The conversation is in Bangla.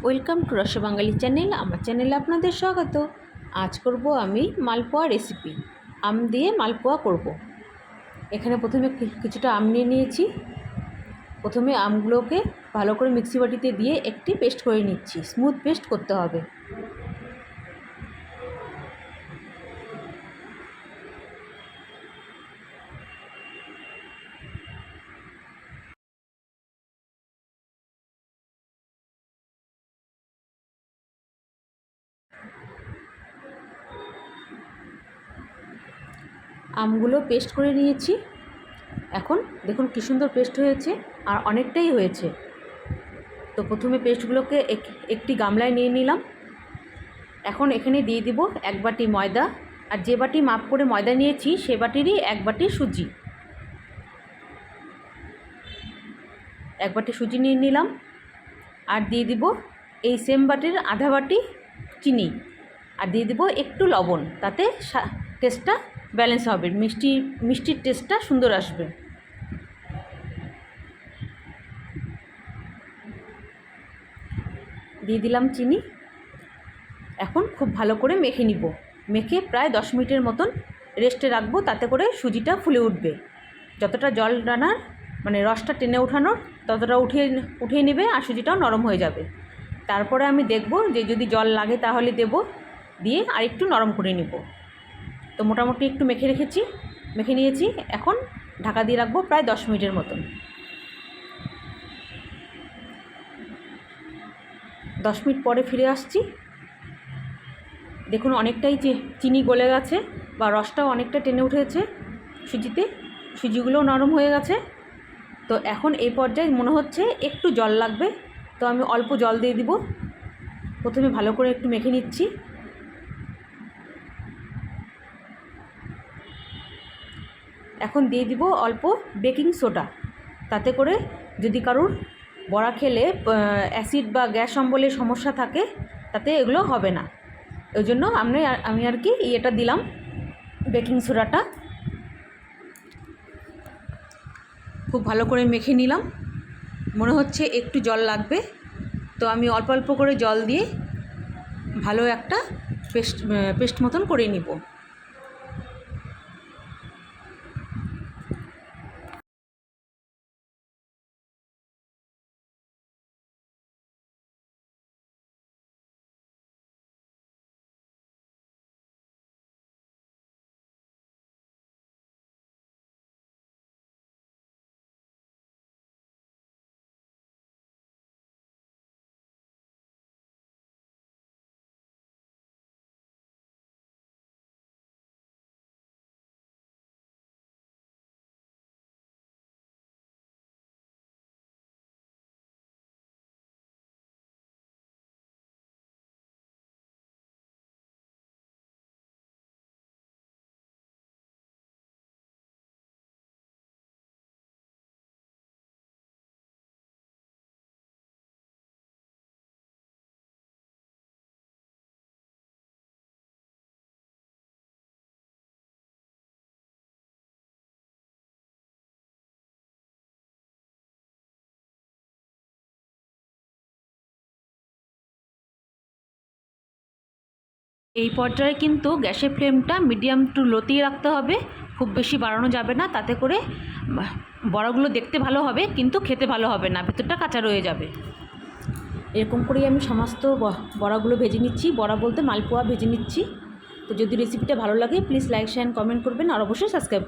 ওয়েলকাম টু রস বাঙালি চ্যানেল। আমার চ্যানেলে আপনাদের স্বাগত। আজ করব আমি মালপোয়া রেসিপি। আম দিয়ে মালপোয়া করব। এখানে প্রথমে কিছুটা আম নিয়ে নিয়েছি। প্রথমে আমগুলোকে ভালো করে মিক্সি বাটিতে দিয়ে একটি পেস্ট করে নিচ্ছি। স্মুথ পেস্ট করতে হবে। আমগুলো পেস্ট করে নিয়েছি। এখন দেখুন কী সুন্দর পেস্ট হয়েছে, আর অনেকটাই হয়েছে। তো প্রথমে পেস্টগুলোকে একটি গামলায় নিয়ে নিলাম। এখন এখানে দিয়ে দিব 1 বাটি ময়দা, আর যে বাটি মাপ করে ময়দা নিয়েছি সে বাটিরই 1 বাটি সুজি। 1 বাটি সুজি নিয়ে নিলাম। আর দিয়ে দিব এই সেম বাটির আধা বাটি চিনি, আর দিয়ে দিব একটু লবণ, তাতে টেস্টটা ব্যালেন্স হবে, মিষ্টির টেস্টটা সুন্দর আসবে। দিয়ে দিলাম চিনি। এখন খুব ভালো করে মেখে নিব। মেখে প্রায় 10 মিনিটের মতন রেস্টে রাখবো, তাতে করে সুজিটা ফুলে উঠবে। যতটা জল টানার মানে রসটা টেনে ওঠানোর ততটা উঠিয়ে নেবে, আর সুজিটাও নরম হয়ে যাবে। তারপরে আমি দেখব যে যদি জল লাগে তাহলে দেব, দিয়ে আর একটু নরম করে নিব। তো মোটামুটি একটু মেখে নিয়েছি। এখন ঢাকা দিয়ে রাখবো প্রায় 10 মিনিটের মতন। 10 মিনিট পরে ফিরে আসছি। দেখুন অনেকটাই চিনি গলে গেছে, বা রসটাও অনেকটা টেনে উঠেছে সুজিতে। সুজিগুলোও নরম হয়ে গেছে। তো এখন এই পর্যায়ে মনে হচ্ছে একটু জল লাগবে, তো আমি অল্প জল দিয়ে দিব। প্রথমে ভালো করে একটু মেখে নিচ্ছি। এখন দিয়ে দিব অল্প বেকিং সোডা, তাতে করে যদি কারুর বড়া খেলে অ্যাসিড বা গ্যাস অম্বলের সমস্যা থাকে, তাতে এগুলো হবে না। ওই জন্য আমি আর কি এটা দিলাম, বেকিং সোডাটা। খুব ভালো করে মেখে নিলাম। মনে হচ্ছে একটু জল লাগবে, তো আমি অল্প অল্প করে জল দিয়ে ভালো একটা পেস্ট মতন করে নিব। এই পর্যায়ে কিন্তু গ্যাসের ফ্লেমটা মিডিয়াম টু লোতেই রাখতে হবে, খুব বেশি বাড়ানো যাবে না। তাতে করে বড়াগুলো দেখতে ভালো হবে, কিন্তু খেতে ভালো হবে না, ভেতরটা কাঁচা রয়ে যাবে। এরকম করেই আমি সমস্ত বড়াগুলো ভেজে নিচ্ছি। বড়া বলতে মালপোয়া ভেজে নিচ্ছি। তো যদি রেসিপিটা ভালো লাগে প্লিজ লাইক শেয়ার কমেন্ট করবেন, আর অবশ্যই সাবস্ক্রাইব।